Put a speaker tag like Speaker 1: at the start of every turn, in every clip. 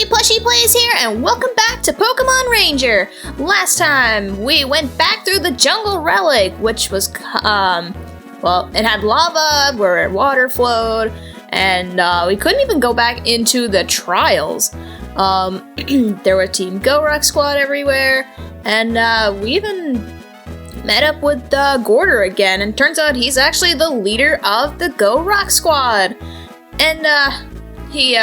Speaker 1: everybody, Plushy-Plays here, and welcome back to Pokemon Ranger! Last time, we went back through the Jungle Relic, which was, well, it had lava where water flowed, and we couldn't even go back into the trials. There were Team Go-Rock Squad everywhere, and we even met up with Gorder again, and turns out he's actually the leader of the Go-Rock Squad. And he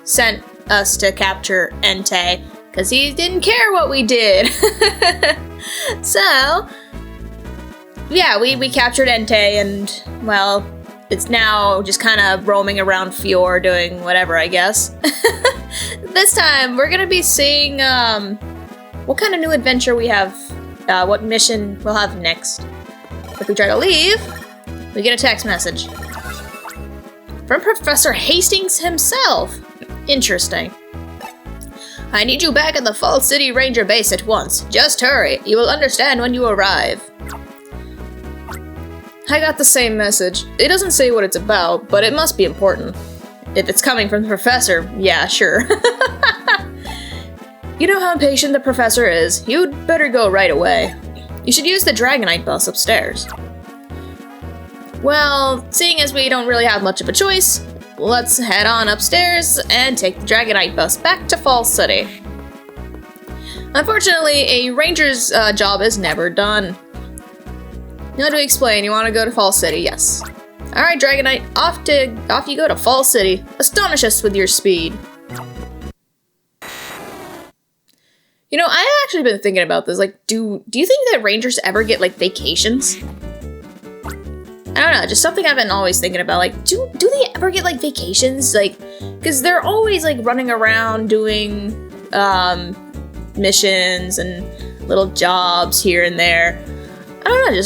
Speaker 1: sent us to capture Entei, because he didn't care what we did. So, yeah, we captured Entei, and, well, it's now just kind of roaming around Fjord doing whatever, I guess. This time, we're going to be seeing what kind of new adventure we have, what mission we'll have next. If we try to leave, we get a text message from Professor Hastings himself. Interesting. I need you back at the Fall City Ranger base at once. Just hurry. You will understand when you arrive. I got the same message. It doesn't say what it's about, but it must be important. If it's coming from the professor, yeah, sure. You know how impatient the professor is. You'd better go right away. You should use the Dragonite bus upstairs. Well, seeing as we don't really have much of a choice, let's head on upstairs and take the Dragonite bus back to Fall City. Unfortunately, a ranger's job is never done. Now to explain, you want to go to Fall City, yes. Alright, Dragonite, off you go to Fall City. Astonish us with your speed. You know, I've actually been thinking about this, like, do you think that rangers ever get, like, vacations? I don't know, just something I've been always thinking about, like, do they ever get, like, vacations? Like, because they're always, like, running around doing, missions and little jobs here and there. I don't know,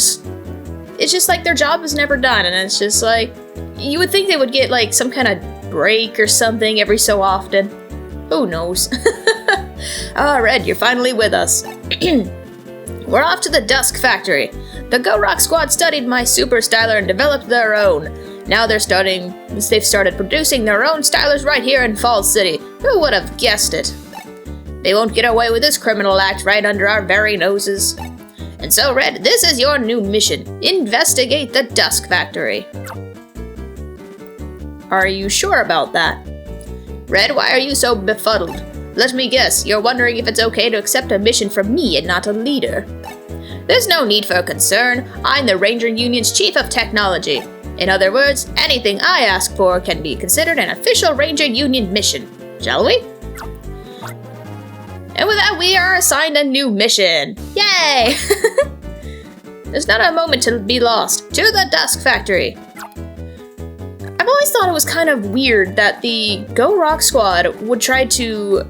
Speaker 1: it's just like their job is never done, and it's just like, you would think they would get, like, some kind of break or something every so often. Who knows? Ah, Red, you're finally with us. We're off to the Dusk factory. The Go-Rock Squad studied my Super Styler and developed their own. Now they've started producing their own stylers right here in Fall City. Who would have guessed it? They won't get away with this criminal act right under our very noses. And so, Red, this is your new mission. Investigate the Dusk factory. Are you sure about that? Red, why are you so befuddled? Let me guess, you're wondering if it's okay to accept a mission from me and not a leader. There's no need for concern. I'm the Ranger Union's Chief of Technology. In other words, anything I ask for can be considered an official Ranger Union mission. Shall we? And with that, we are assigned a new mission. Yay! There's not a moment to be lost. To the Dusk factory. I've always thought it was kind of weird that the Go-Rock Squad would try to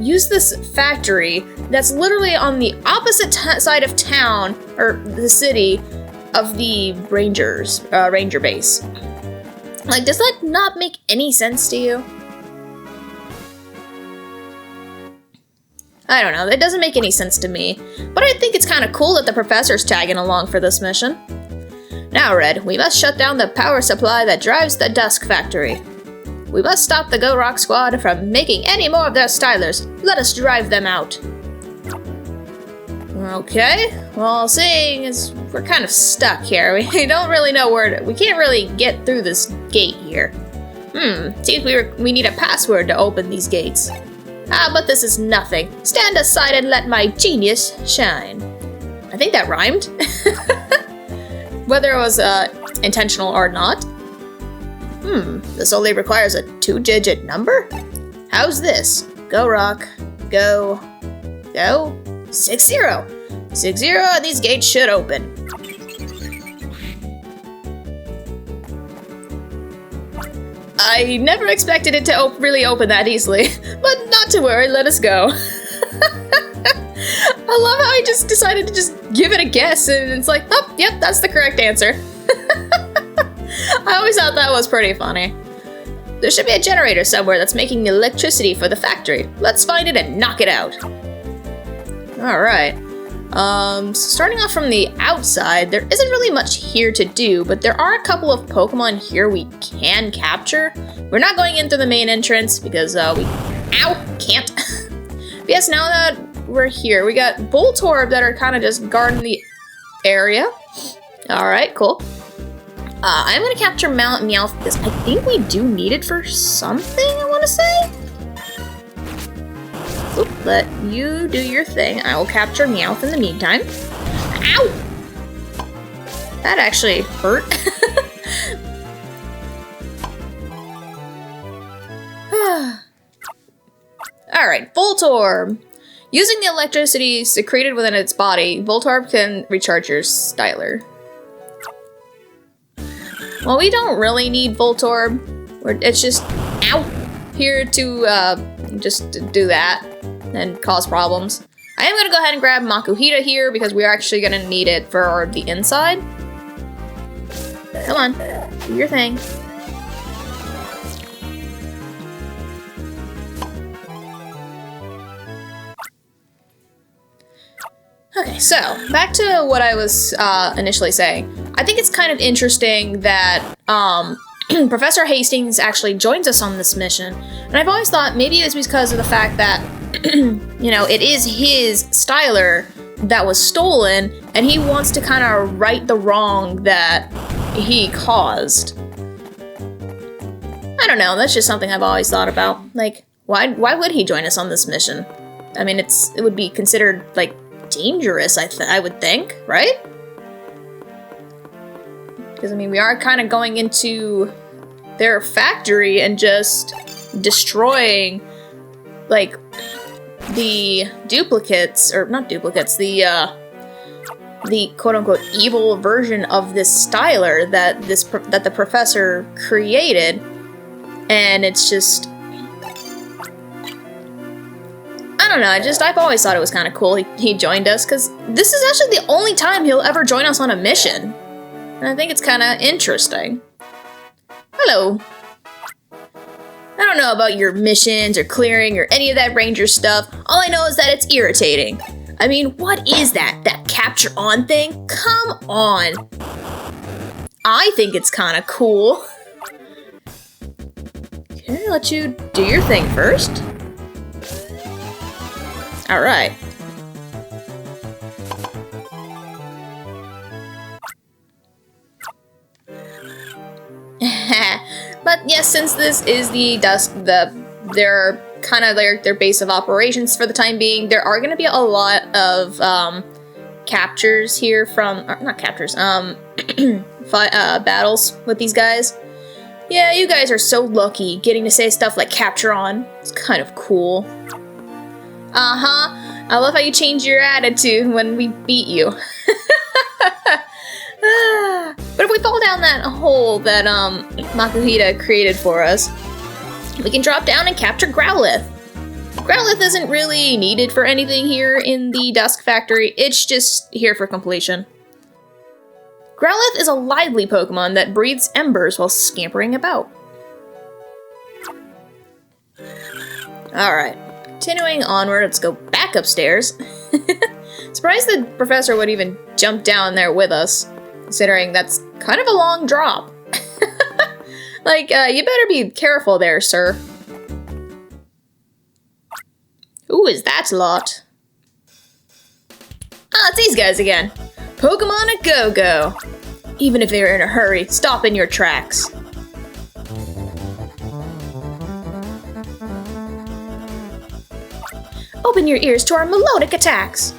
Speaker 1: use this factory that's literally on the opposite side of town, or the city, of the Ranger base. Like, does that not make any sense to you? I don't know, it doesn't make any sense to me, but I think it's kind of cool that the professor's tagging along for this mission. Now, Red, we must shut down the power supply that drives the Dusk factory. We must stop the Go-Rock Squad from making any more of their stylers. Let us drive them out. Okay, well, seeing as we're kind of stuck here, we don't really know we can't really get through this gate here. Seems we need a password to open these gates. Ah, but this is nothing. Stand aside and let my genius shine. I think that rhymed. Whether it was intentional or not. This only requires a 2-digit number? How's this? Go Rock. Go. 60. 60, and these gates should open. I never expected it to really open that easily, but not to worry, let us go. I love how I just decided to just give it a guess, and it's like, oh, yep, that's the correct answer. I always thought that was pretty funny. There should be a generator somewhere that's making electricity for the factory. Let's find it and knock it out. Alright. So starting off from the outside, there isn't really much here to do, but there are a couple of Pokemon here we can capture. We're not going in through the main entrance because we Ow! Can't. But yes, now that we're here, we got Voltorb that are kind of just guarding the area. Alright, cool. I'm gonna capture Meowth because I think we do need it for something, I want to say. Oop, let you do your thing. I will capture Meowth in the meantime. Ow! That actually hurt. Alright, Voltorb! Using the electricity secreted within its body, Voltorb can recharge your styler. Well, we don't really need Voltorb. It's just, ow, here to just do that and cause problems. I am going to go ahead and grab Makuhita here because we are actually going to need it for the inside. Come on, do your thing. Okay, so back to what I was initially saying. I think it's kind of interesting that Professor Hastings actually joins us on this mission. And I've always thought maybe it's because of the fact that, you know, it is his styler that was stolen, and he wants to kind of right the wrong that he caused. I don't know, that's just something I've always thought about. Like, why would he join us on this mission? I mean, it would be considered, like, dangerous, I would think, right? Because, I mean, we are kind of going into their factory and just destroying, like, the duplicates, or not duplicates, the quote-unquote evil version of this styler that the professor created, and it's just, I don't know, I've always thought it was kind of cool he joined us, because this is actually the only time he'll ever join us on a mission. And I think it's kind of interesting. Hello. I don't know about your missions or clearing or any of that ranger stuff. All I know is that it's irritating. I mean, what is that? That capture on thing? Come on. I think it's kind of cool. Okay, let you do your thing first. Alright. But yes, since this is the Dusk, they're kind of their base of operations for the time being, there are going to be a lot of captures here from, or not captures, battles with these guys. Yeah, you guys are so lucky getting to say stuff like capture on. It's kind of cool. Uh-huh. I love how you change your attitude when we beat you. But if we fall down that hole that Makuhita created for us, we can drop down and capture Growlithe. Growlithe isn't really needed for anything here in the Dusk Factory, it's just here for completion. Growlithe is a lively Pokemon that breathes embers while scampering about. Alright, continuing onward, let's go back upstairs. Surprised the professor would even jump down there with us, considering that's kind of a long drop. Like, you better be careful there, sir. Who is that lot? Ah, it's these guys again. Pokemon a go-go. Even if they're in a hurry, stop in your tracks. Open your ears to our melodic attacks.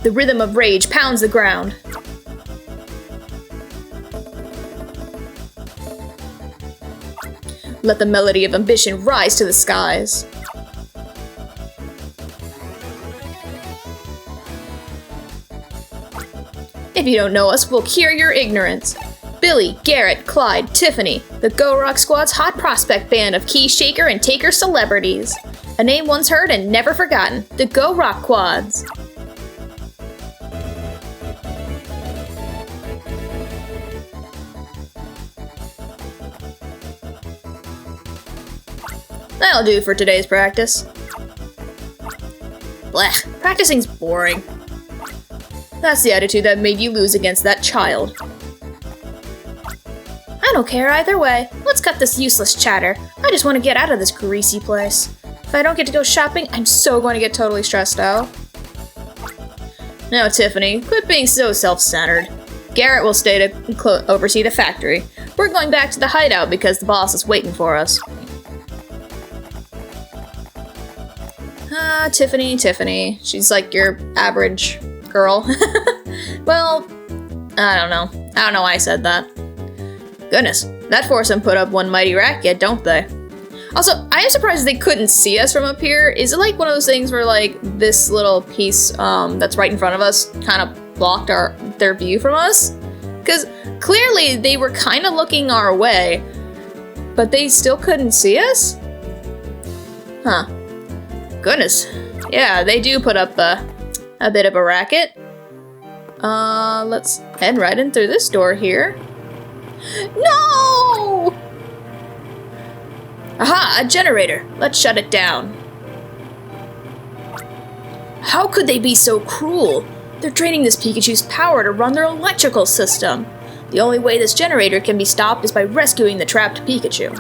Speaker 1: The rhythm of rage pounds the ground. Let the melody of ambition rise to the skies. If you don't know us, we'll cure your ignorance. Billy, Garrett, Clyde, Tiffany, the Go Rock Squad's hot prospect band of key shaker and taker celebrities. A name once heard and never forgotten, the Go Rock Quads. That'll do for today's practice. Blech, practicing's boring. That's the attitude that made you lose against that child. I don't care either way. Let's cut this useless chatter. I just want to get out of this greasy place. If I don't get to go shopping, I'm so going to get totally stressed out. Now, Tiffany, quit being so self-centered. Garrett will stay to oversee the factory. We're going back to the hideout because the boss is waiting for us. Tiffany. She's like your average girl. Well, I don't know. I don't know why I said that. Goodness, that forced them put up one mighty racket, don't they? Also, I am surprised they couldn't see us from up here. Is it like one of those things where like this little piece that's right in front of us kind of blocked their view from us? Because clearly they were kind of looking our way, but they still couldn't see us? Huh. Goodness. Yeah, they do put up a bit of a racket. Let's head right in through this door here. No! Aha, a generator. Let's shut it down. How could they be so cruel? They're draining this Pikachu's power to run their electrical system. The only way this generator can be stopped is by rescuing the trapped Pikachu.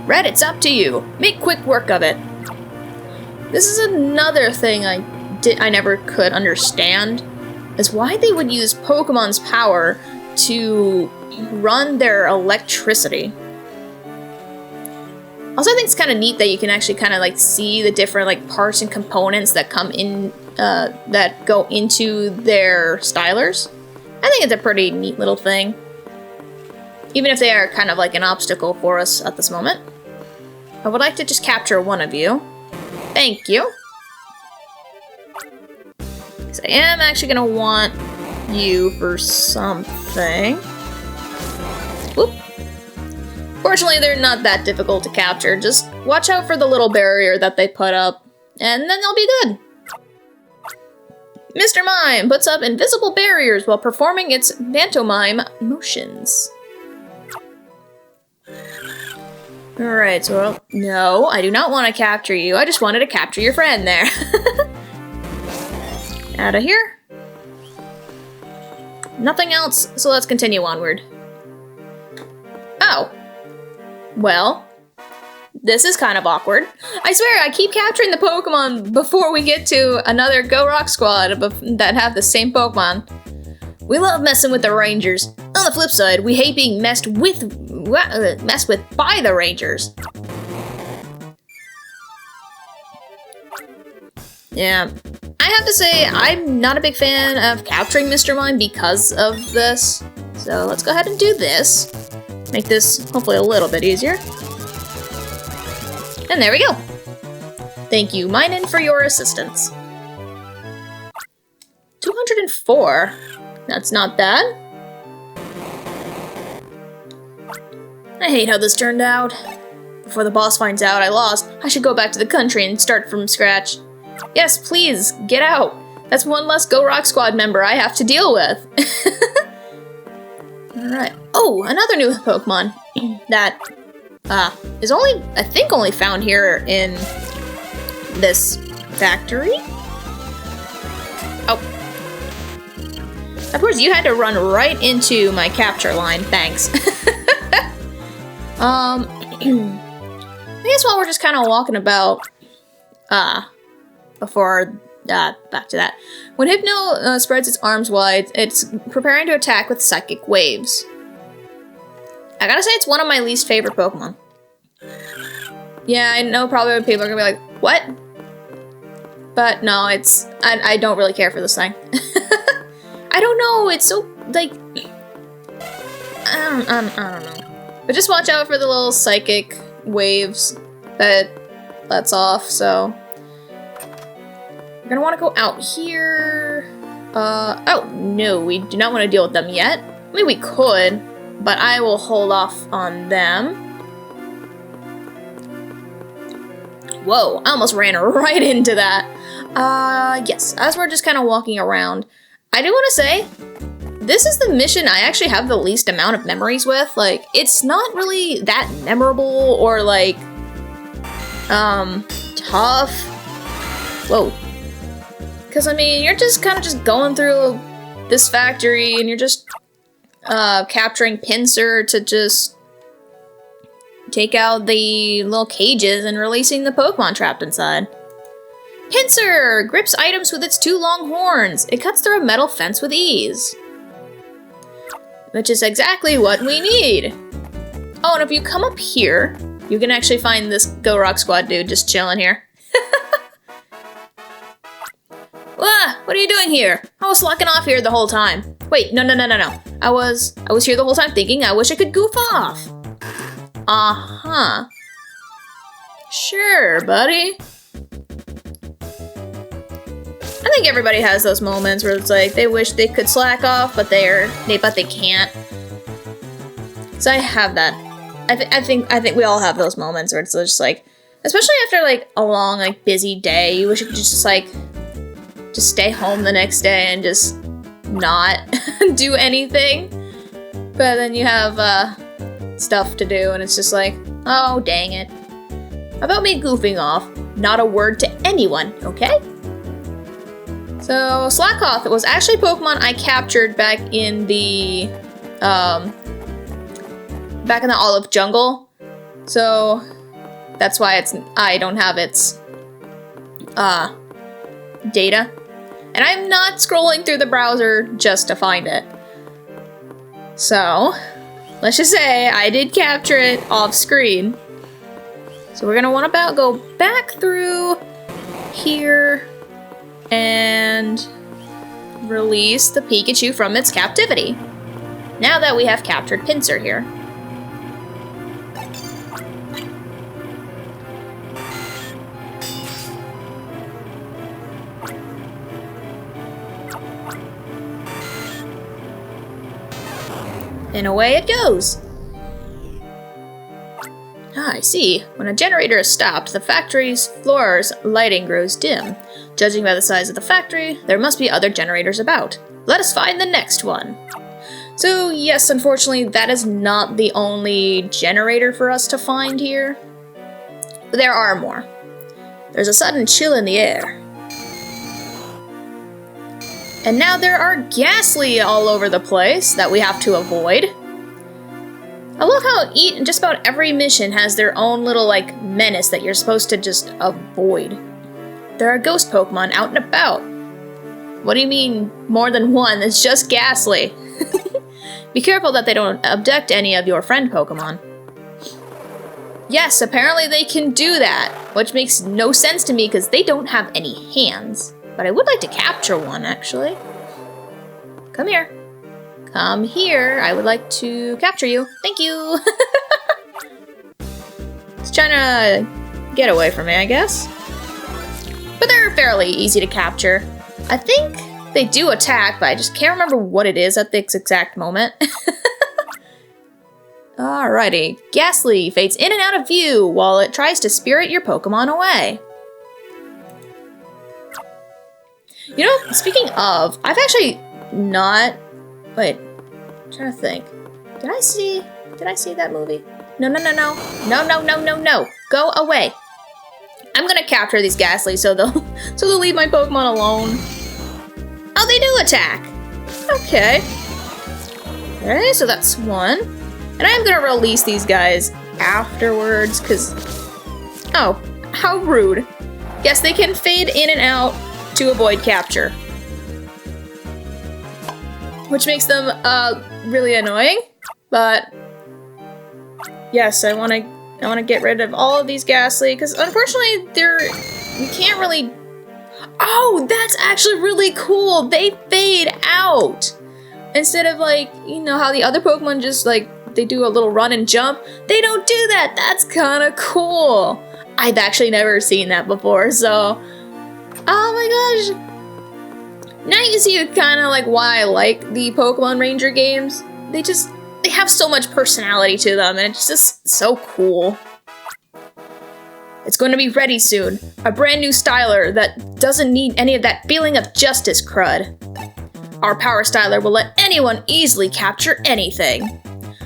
Speaker 1: Red, it's up to you. Make quick work of it. This is another thing I never could understand, is why they would use Pokemon's power to run their electricity. Also, I think it's kind of neat that you can actually kind of like see the different like parts and components that come in, that go into their stylers. I think it's a pretty neat little thing. Even if they are kind of like an obstacle for us at this moment. I would like to just capture one of you. Thank you. Because I am actually going to want you for something. Whoop. Fortunately, they're not that difficult to capture. Just watch out for the little barrier that they put up, and then they'll be good. Mr. Mime puts up invisible barriers while performing its pantomime motions. Alright, so no, I do not want to capture you. I just wanted to capture your friend there. Out of here. Nothing else, so let's continue onward. Oh. Well, this is kind of awkward. I swear, I keep capturing the Pokemon before we get to another Go Rock Squad that have the same Pokemon. We love messing with the Rangers. On the flip side, we hate being messed with by the Rangers. Yeah, I have to say, I'm not a big fan of capturing Mr. Mime because of this. So let's go ahead and do this. Make this hopefully a little bit easier. And there we go. Thank you, Minen, for your assistance. 204. That's not bad. I hate how this turned out. Before the boss finds out I lost, I should go back to the country and start from scratch. Yes, please, get out. That's one less Go Rock Squad member I have to deal with. Alright. Oh, another new Pokemon that is I think only found here in this factory. Oh. Of course, you had to run right into my capture line. Thanks. I guess while we're just kind of walking about, before, back to that. When Hypno spreads its arms wide, it's preparing to attack with psychic waves. I gotta say, it's one of my least favorite Pokemon. Yeah, I know probably people are gonna be like, what? But no, I don't really care for this thing. I don't know, it's so, like, I don't know. But just watch out for the little psychic waves that lets off, so. We're gonna want to go out here. Oh, no, we do not want to deal with them yet. I mean, we could, but I will hold off on them. Whoa, I almost ran right into that. Yes, as we're just kind of walking around, I do want to say, this is the mission I actually have the least amount of memories with. Like, it's not really that memorable or, like, tough. Whoa. Because, I mean, you're just kind of just going through this factory and you're just capturing Pinsir to just take out the little cages and releasing the Pokemon trapped inside. Pinsir grips items with its 2 long horns. It cuts through a metal fence with ease. Which is exactly what we need. Oh, and if you come up here, you can actually find this Go Rock Squad dude just chilling here. What are you doing here? I was slacking off here the whole time. Wait, no. I was here the whole time thinking I wish I could goof off. Uh-huh. Sure, buddy. I think everybody has those moments where it's like they wish they could slack off, but they can't. So I have that. I think we all have those moments where it's just like, especially after like a long like busy day, you wish you could just like stay home the next day and just not do anything. But then you have stuff to do, and it's just like, oh dang it. About me goofing off, not a word to anyone, okay? So, Slackoth was actually Pokemon I captured back in the Olive Jungle. So, that's why I don't have its data. And I'm not scrolling through the browser just to find it. So, let's just say I did capture it off screen. So we're gonna want to go back through here and release the Pikachu from its captivity. Now that we have captured Pinsir here. And away it goes. I see. When a generator is stopped, the factory's floor's lighting grows dim. Judging by the size of the factory, there must be other generators about. Let us find the next one. So yes, unfortunately, that is not the only generator for us to find here. But there are more. There's a sudden chill in the air. And now there are Ghastly all over the place that we have to avoid. I love how just about every mission has their own little, like, menace that you're supposed to just avoid. There are ghost Pokemon out and about. What do you mean, more than one? It's just Ghastly. Be careful that they don't abduct any of your friend Pokemon. Yes, apparently they can do that, which makes no sense to me because they don't have any hands. But I would like to capture one, actually. Come here. Come here. I would like to capture you. Thank you. It's trying to get away from me, I guess. But they're fairly easy to capture. I think they do attack, but I just can't remember what it is at this exact moment. Alrighty. Ghastly fades in and out of view while it tries to spirit your Pokemon away. You know, speaking of, I've actually not... Wait, I'm trying to think. Did I see that movie? No. No. Go away. I'm gonna capture these Ghastly so they'll leave my Pokemon alone. Oh, they do attack. Okay. Okay, so that's one. And I am gonna release these guys afterwards, because... Oh, how rude. Yes, they can fade in and out to avoid capture. Which makes them, really annoying. But... Yes, I wanna get rid of all of these Ghastly, because unfortunately, you can't really... Oh, that's actually really cool! They fade out! Instead of, like, you know how the other Pokemon just, like, they do a little run and jump. They don't do that! That's kinda cool! I've actually never seen that before, so... Oh my gosh! Now you see kinda like why I like the Pokemon Ranger games. They have so much personality to them, and it's just so cool. It's going to be ready soon. A brand new styler that doesn't need any of that feeling of justice crud. Our power styler will let anyone easily capture anything.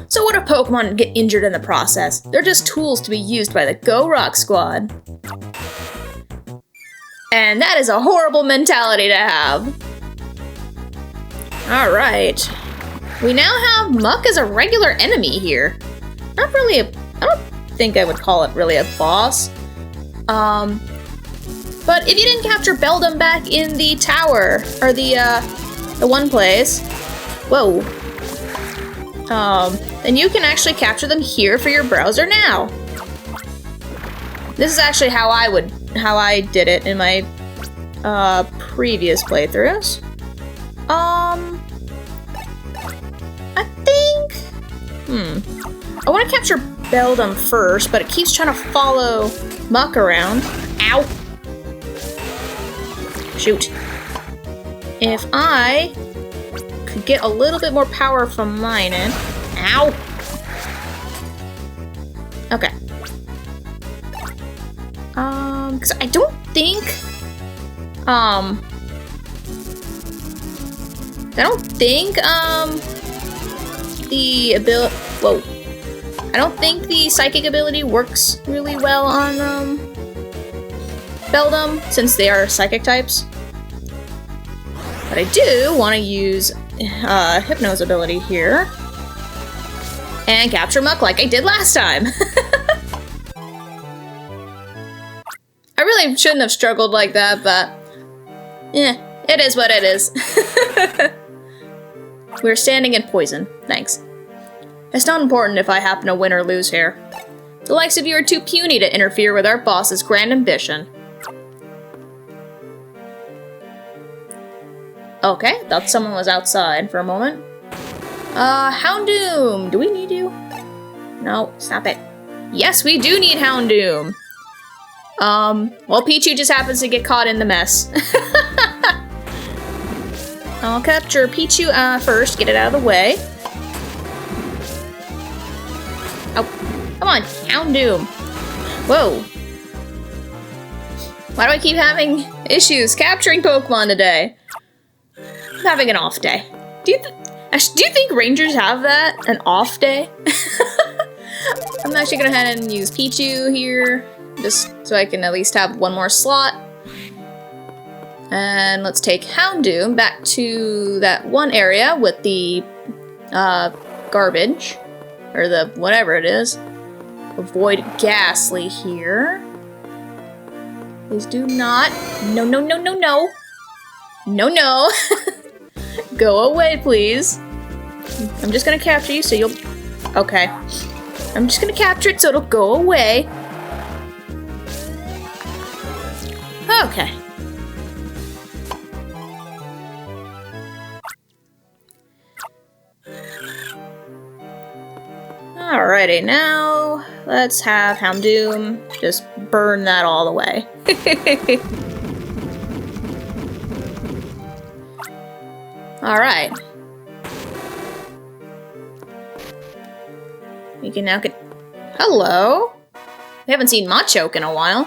Speaker 1: So what if Pokemon get injured in the process? They're just tools to be used by the Go Rock Squad. And that is a horrible mentality to have. Alright. We now have Muck as a regular enemy here. Not really a... I don't think I would call it really a boss. But if you didn't capture Beldum back in the tower, or the one place, whoa. Then you can actually capture them here for your browser now. This is actually how I did it in my previous playthroughs. I think, I want to capture Beldum first, but it keeps trying to follow Muck around. Ow! Shoot. If I could get a little bit more power from mine in. Ow! Okay. Because I don't think, the ability, whoa. I don't think the psychic ability works really well on, Beldum, since they are psychic types. But I do want to use, Hypno's ability here. And capture Muck like I did last time. I really shouldn't have struggled like that, but yeah, it is what it is. We're standing in poison. Thanks. It's not important if I happen to win or lose here. The likes of you are too puny to interfere with our boss's grand ambition. Okay, thought someone was outside for a moment. Houndoom, do we need you? No, stop it. Yes, we do need Houndoom. Well, Pichu just happens to get caught in the mess. I'll capture Pichu first, get it out of the way. Oh, come on, Houndoom. Whoa. Why do I keep having issues capturing Pokemon today? I'm having an off day. Do you think Rangers have that? An off day? I'm actually gonna go ahead and use Pichu here, just so I can at least have one more slot. And let's take Houndoom back to that one area with the garbage, or the whatever it is. Avoid Ghastly here. Please do not. No, no, no, no, no. No, no. Go away, please. I'm just gonna capture you so you'll... Okay. I'm just gonna capture it so it'll go away. Okay. Alrighty, now let's have Houndoom just burn that all the way. Alright. We can now get... Hello? We haven't seen Machoke in a while.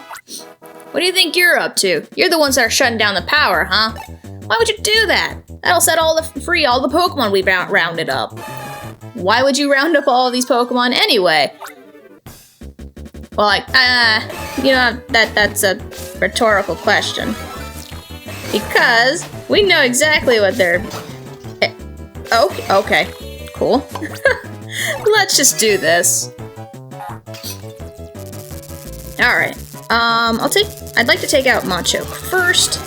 Speaker 1: What do you think you're up to? You're the ones that are shutting down the power, huh? Why would you do that? That'll set free all the Pokemon we rounded up. Why would you round up all of these Pokemon anyway? Well, like, you know, that's a rhetorical question. Because we know exactly what they're... Oh, okay. Cool. Let's just do this. Alright. I'd like to take out Machoke first.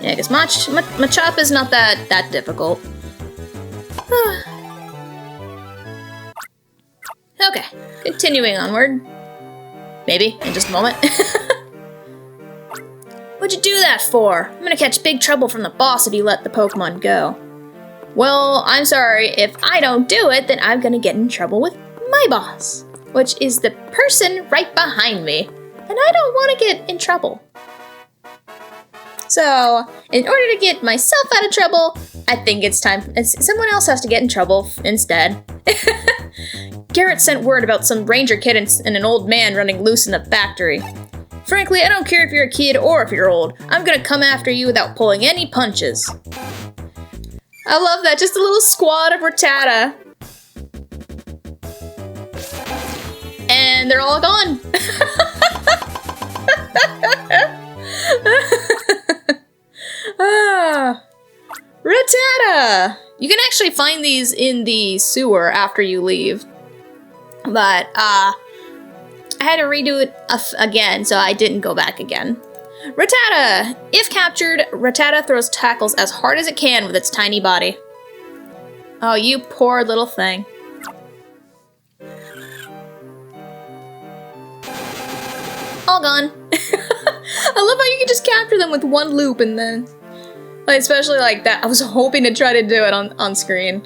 Speaker 1: Yeah, because Machop is not that difficult. Okay, continuing onward. Maybe, in just a moment. What'd you do that for? I'm gonna catch big trouble from the boss if you let the Pokemon go. Well, I'm sorry, if I don't do it, then I'm gonna get in trouble with my boss, which is the person right behind me, and I don't want to get in trouble. So, in order to get myself out of trouble, I think it's time someone else has to get in trouble instead. Garrett sent word about some ranger kid and an old man running loose in the factory. Frankly, I don't care if you're a kid or if you're old. I'm gonna come after you without pulling any punches. I love that, just a little squad of Rattata. And they're all gone. Rattata! You can actually find these in the sewer after you leave. But, I had to redo it again, so I didn't go back again. Rattata! If captured, Rattata throws tackles as hard as it can with its tiny body. Oh, you poor little thing. All gone. I love how you can just capture them with one loop and then... Like, especially like that. I was hoping to try to do it on screen.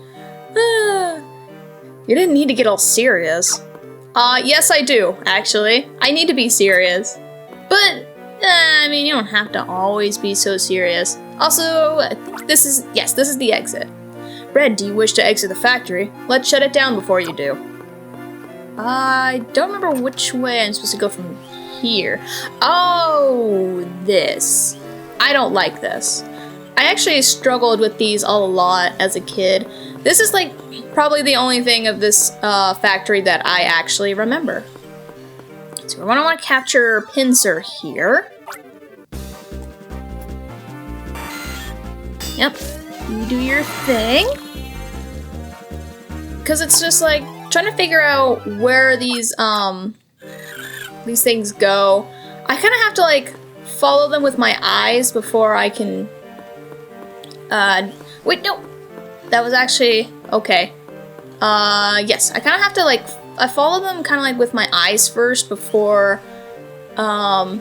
Speaker 1: You didn't need to get all serious. Yes I do, actually. I need to be serious. But, I mean, you don't have to always be so serious. Also, this is the exit. Red, do you wish to exit the factory? Let's shut it down before you do. I don't remember which way I'm supposed to go from here. Oh, this. I don't like this. I actually struggled with these a lot as a kid. This is like probably the only thing of this factory that I actually remember. So I want to capture Pinsir here. Yep, you do your thing. Because it's just like trying to figure out where these things go. I kind of have to like follow them with my eyes before I can. Wait, no, that was actually okay. Yes, I kind of have to like I follow them kind of like with my eyes first before. Oh,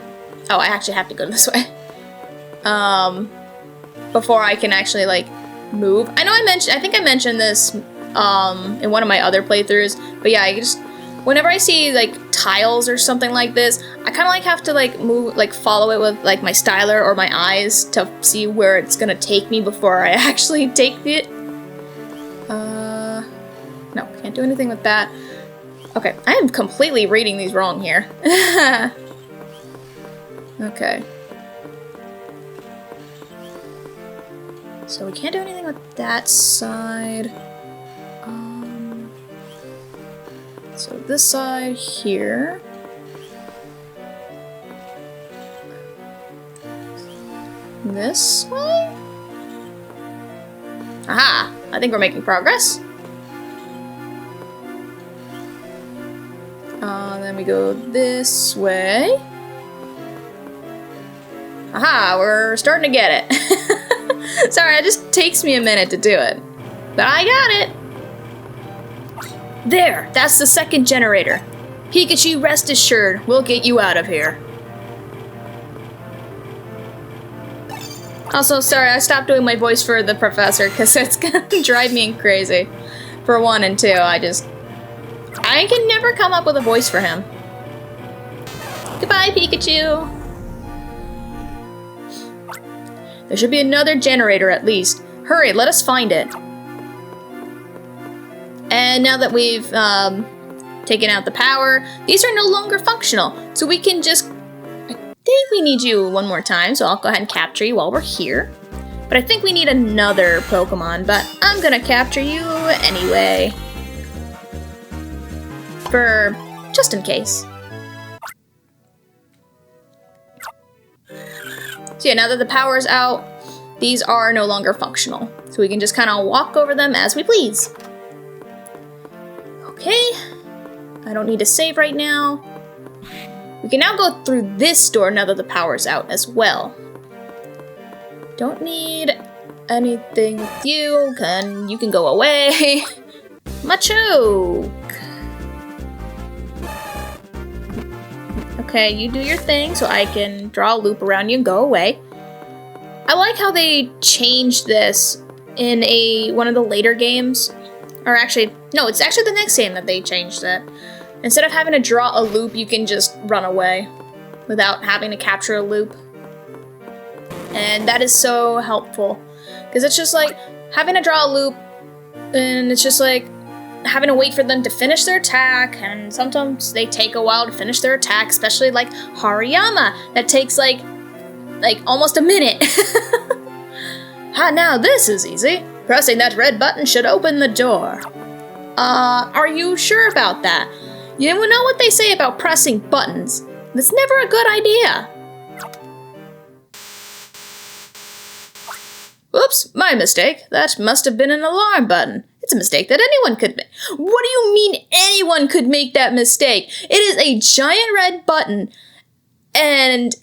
Speaker 1: I actually have to go this way. Before I can actually like move. I know I think I mentioned this in one of my other playthroughs, but yeah, I just whenever I see like tiles or something like this, I kind of like have to like move, like follow it with like my styler or my eyes to see where it's gonna take me before I actually take it. No, can't do anything with that. Okay, I am completely reading these wrong here. Okay. So we can't do anything with that side. So this side here. This way? Aha! I think we're making progress. Then we go this way. Aha! We're starting to get it. Sorry, it just takes me a minute to do it. But I got it! There! That's the second generator. Pikachu, rest assured, we'll get you out of here. Also, sorry, I stopped doing my voice for the professor because it's gonna drive me crazy. For 1 and 2, I can never come up with a voice for him. Goodbye, Pikachu! There should be another generator at least. Hurry, let us find it. And now that we've taken out the power, these are no longer functional. So we can just... I think we need you one more time, so I'll go ahead and capture you while we're here. But I think we need another Pokemon, but I'm gonna capture you anyway. For just in case. So yeah, now that the power's out, these are no longer functional. So we can just kind of walk over them as we please. Okay, I don't need to save right now. We can now go through this door now that the power's out as well. Don't need anything with you, you can go away. Machoke! Okay, you do your thing so I can draw a loop around you and go away. I like how they changed this in one of the later games. Or actually, no, it's actually the next game that they changed it. Instead of having to draw a loop, you can just run away without having to capture a loop. And that is so helpful. Because it's just like having to draw a loop, and it's just like having to wait for them to finish their attack, and sometimes they take a while to finish their attack, especially like Hariyama. That takes like almost a minute. Ah, now this is easy. Pressing that red button should open the door. Are you sure about that? You know what they say about pressing buttons. That's never a good idea. Whoa! Oops, my mistake. That must have been an alarm button. It's a mistake that anyone could make. What do you mean anyone could make that mistake? It is a giant red button, and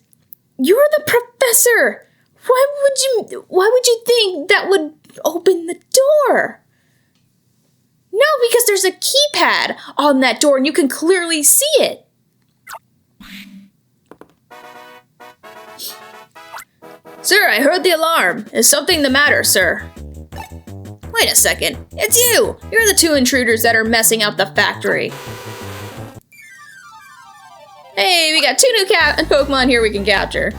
Speaker 1: you're the professor. Why would you think that would open the door? No, because there's a keypad on that door and you can clearly see it. Sir, I heard the alarm. Is something the matter, sir? Wait a second. It's you! You're the two intruders that are messing up the factory. Hey, we got two new Pokemon here we can capture.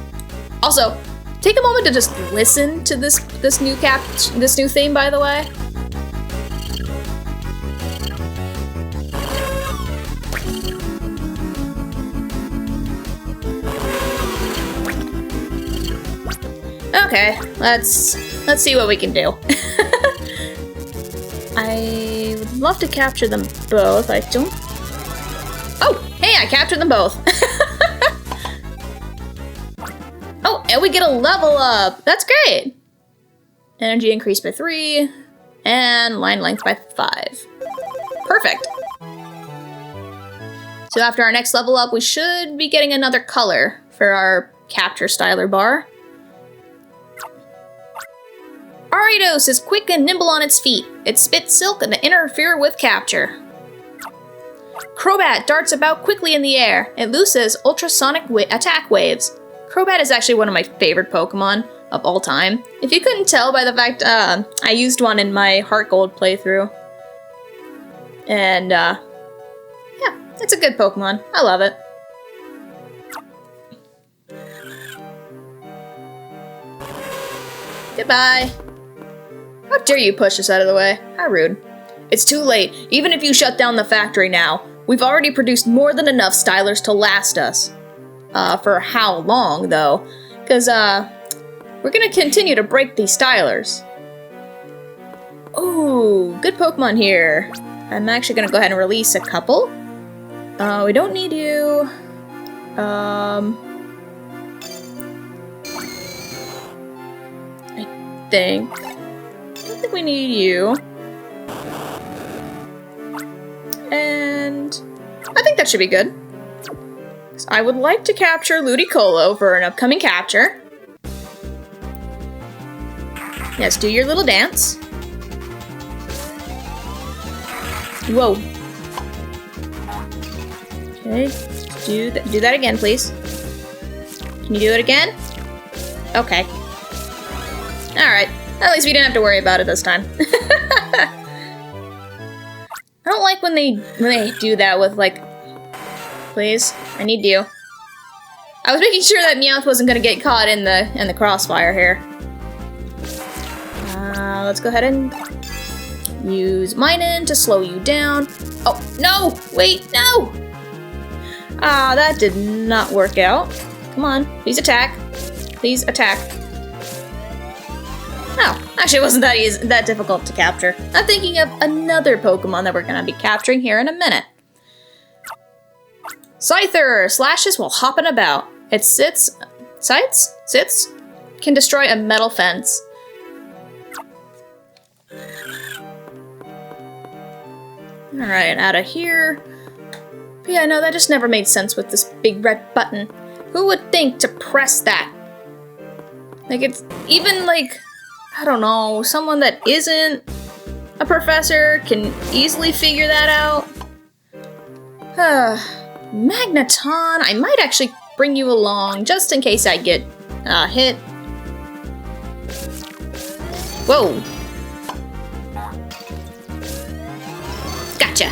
Speaker 1: Also, take a moment to just listen to this new theme, by the way. Okay, let's see what we can do. I would love to capture them both. I don't. Oh, hey, I captured them both. Oh, and we get a level up. That's great. Energy increased by 3, and line length by 5. Perfect. So after our next level up, we should be getting another color for our capture styler bar. Ariados is quick and nimble on its feet. It spits silk and interfere with capture. Crobat darts about quickly in the air. It looses ultrasonic attack waves. Crobat is actually one of my favorite Pokemon of all time. If you couldn't tell by the fact I used one in my Heart Gold playthrough. And yeah, it's a good Pokemon. I love it. Goodbye. How dare you push us out of the way? How rude. It's too late. Even if you shut down the factory now, we've already produced more than enough stylers to last us. For how long, though? Because, we're gonna continue to break these stylers. Ooh, good Pokemon here. I'm actually gonna go ahead and release a couple. We don't need you. I don't think we need you. And I think that should be good. I would like to capture Ludicolo for an upcoming capture. Yes, do your little dance. Whoa. Okay, do that again, please. Can you do it again? Okay. Alright, at least we didn't have to worry about it this time. I don't like when they do that with, like... Please, I need you. I was making sure that Meowth wasn't gonna get caught in the crossfire here. Let's go ahead and use Minun to slow you down. Oh, no! Wait, no! Ah, that did not work out. Come on, please attack. Please attack. Oh, actually it wasn't that difficult to capture. I'm thinking of another Pokemon that we're gonna be capturing here in a minute. Scyther slashes while hopping about. It sits, can destroy a metal fence. Alright, out of here. But yeah, no, that just never made sense with this big red button. Who would think to press that? Like, it's even like, I don't know, someone that isn't a professor can easily figure that out. Magneton, I might actually bring you along just in case I get hit. Whoa. Gotcha.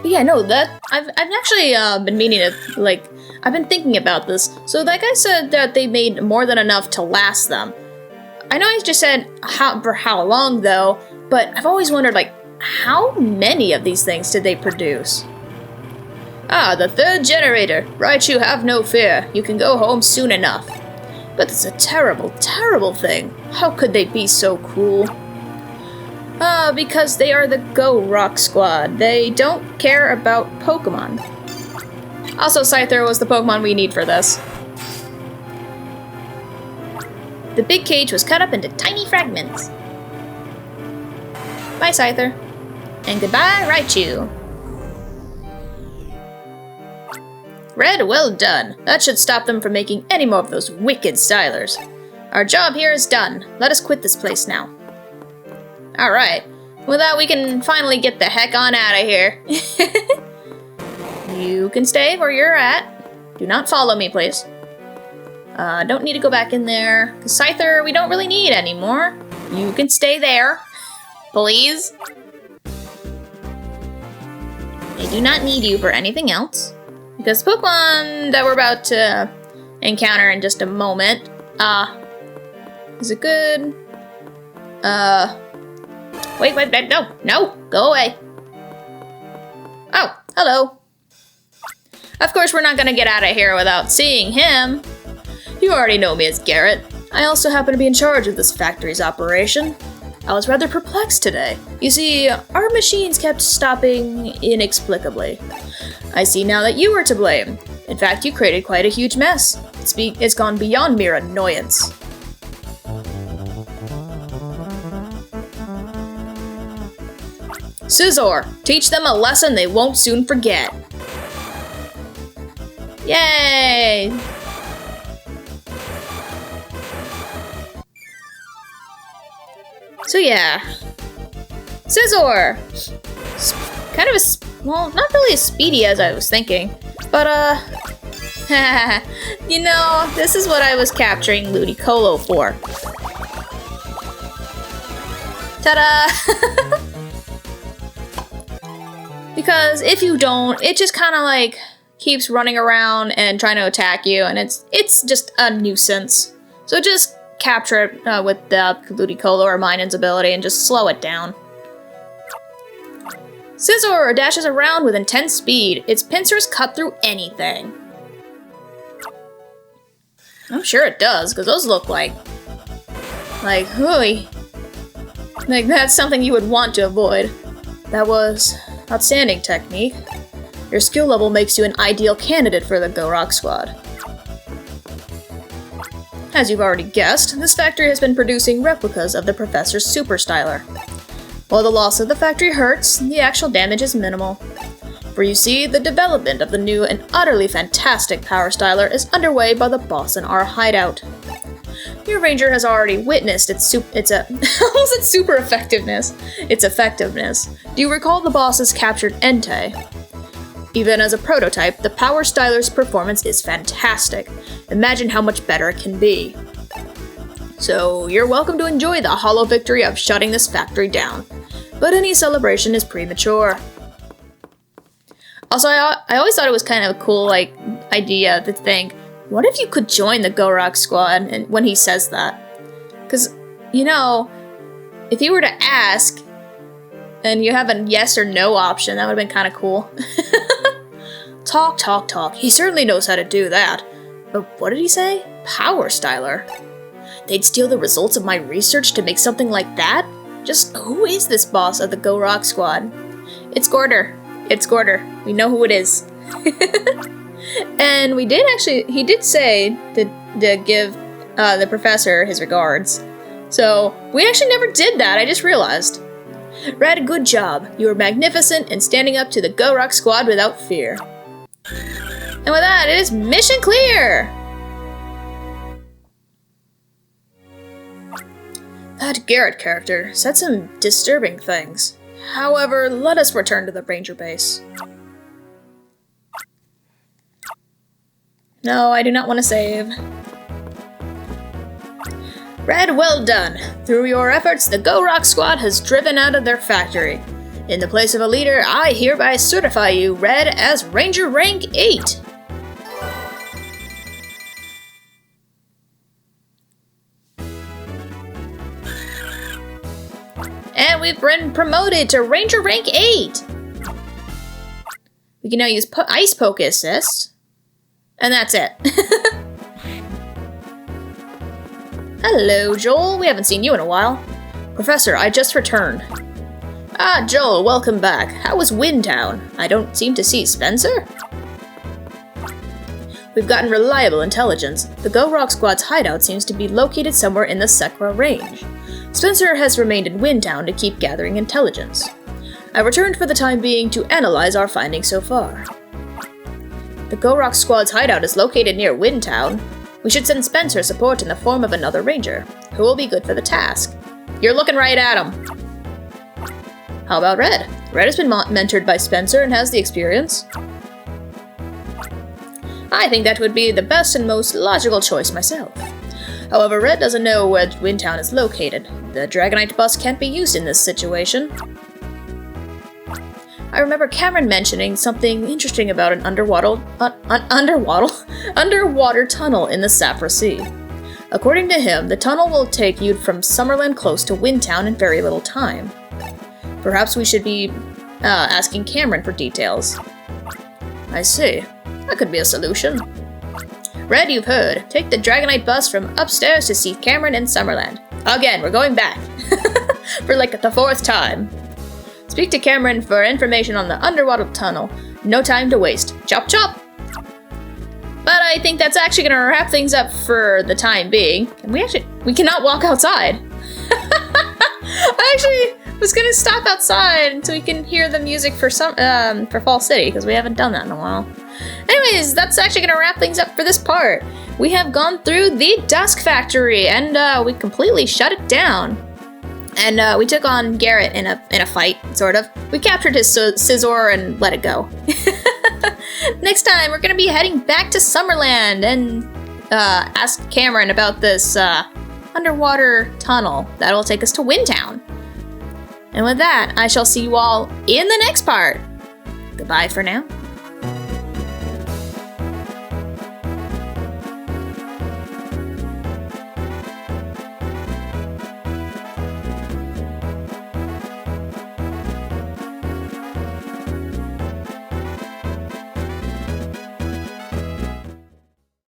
Speaker 1: But yeah, no, that I've actually been meaning to, like, I've been thinking about this. So like I said that they made more than enough to last them. I know I just said for how long though, but I've always wondered, like, how many of these things did they produce? Ah, the third generator. Raichu, have no fear. You can go home soon enough. But it's a terrible, terrible thing. How could they be so cruel? Because they are the Go Rock Squad. They don't care about Pokemon. Also, Scyther was the Pokemon we need for this. The big cage was cut up into tiny fragments. Bye, Scyther. And goodbye, Raichu. Red, well done. That should stop them from making any more of those wicked stylers. Our job here is done. Let us quit this place now. Alright. With that, we can finally get the heck on out of here. You can stay where you're at. Do not follow me, please. Don't need to go back in there. Scyther, we don't really need anymore. You can stay there. Please. I do not need you for anything else. Because Pokemon that we're about to encounter in just a moment, is it good? Wait, no, go away. Oh, hello. Of course, we're not gonna get out of here without seeing him. You already know me as Garrett. I also happen to be in charge of this factory's operation. I was rather perplexed today. You see, our machines kept stopping inexplicably. I see now that you were to blame. In fact, you created quite a huge mess. It's gone beyond mere annoyance. Scizor, teach them a lesson they won't soon forget. Yay! So yeah, Scizor! Kind of well, not really as speedy as I was thinking, but you know, this is what I was capturing Ludicolo for. Ta-da! Because if you don't, it just kind of like keeps running around and trying to attack you, and it's just a nuisance. So just capture it with the Ludicolo or Minun's ability and just slow it down. Scizor dashes around with intense speed. Its pincers cut through anything. I'm sure it does, because those look like, hooey. Like, that's something you would want to avoid. That was outstanding technique. Your skill level makes you an ideal candidate for the Go-Rock Squad. As you've already guessed, this factory has been producing replicas of the Professor's Super Styler. While the loss of the factory hurts, the actual damage is minimal. For you see, the development of the new and utterly fantastic Power Styler is underway by the boss in our hideout. Your ranger has already witnessed its super effectiveness. Its effectiveness. Do you recall the boss's captured Entei? Even as a prototype, the Power Styler's performance is fantastic. Imagine how much better it can be. So, you're welcome to enjoy the hollow victory of shutting this factory down. But any celebration is premature. Also, I always thought it was kind of a cool, idea to think, what if you could join the Go-Rock Squad and when he says that? Because, you know, if you were to ask, and you have a yes or no option, that would have been kind of cool. Talk. He certainly knows how to do that. But what did he say? Power Styler. They'd steal the results of my research to make something like that? Just who is this boss of the Go-Rock Squad? It's Gorder. We know who it is. And he did say to give the professor his regards. So, we actually never did that, I just realized. Red, good job. You were magnificent in standing up to the Go-Rock Squad without fear. And with that, it is mission clear! That Garrett character said some disturbing things. However, let us return to the ranger base. No, I do not want to save. Red, well done. Through your efforts, the Go-Rock Squad has driven out of their factory. In the place of a leader, I hereby certify you, Red, as Ranger Rank 8. And we've been promoted to Ranger Rank 8! We can now use Ice Poke Assist. And that's it. Hello, Joel. We haven't seen you in a while. Professor, I just returned. Ah, Joel, welcome back. How was Windtown? I don't seem to see Spencer. We've gotten reliable intelligence. The Go Rock Squad's hideout seems to be located somewhere in the Sekra range. Spencer has remained in Windtown to keep gathering intelligence. I returned for the time being to analyze our findings so far. The Go Rock Squad's hideout is located near Windtown. We should send Spencer support in the form of another ranger, who will be good for the task. You're looking right at him. How about Red? Red has been mentored by Spencer and has the experience. I think that would be the best and most logical choice myself. However, Red doesn't know where Windtown is located. The Dragonite bus can't be used in this situation. I remember Cameron mentioning something interesting about an underwater tunnel in the Saffra Sea. According to him, the tunnel will take you from Summerland close to Windtown in very little time. Perhaps we should be asking Cameron for details. I see. That could be a solution. Red, you've heard. Take the Dragonite bus from upstairs to see Cameron in Summerland. Again, we're going back. For like the 4th time. Speak to Cameron for information on the underwater tunnel. No time to waste. Chop chop! But I think that's actually going to wrap things up for the time being. And we cannot walk outside. I actually was going to stop outside until we can hear the music for Fall City, because we haven't done that in a while. Anyways, that's actually going to wrap things up for this part. We have gone through the Dusk Factory, and we completely shut it down. And we took on Garrett in a fight, sort of. We captured his Scizor and let it go. Next time, we're going to be heading back to Summerland and ask Cameron about this underwater tunnel that'll take us to Windtown. And with that, I shall see you all in the next part. Goodbye for now.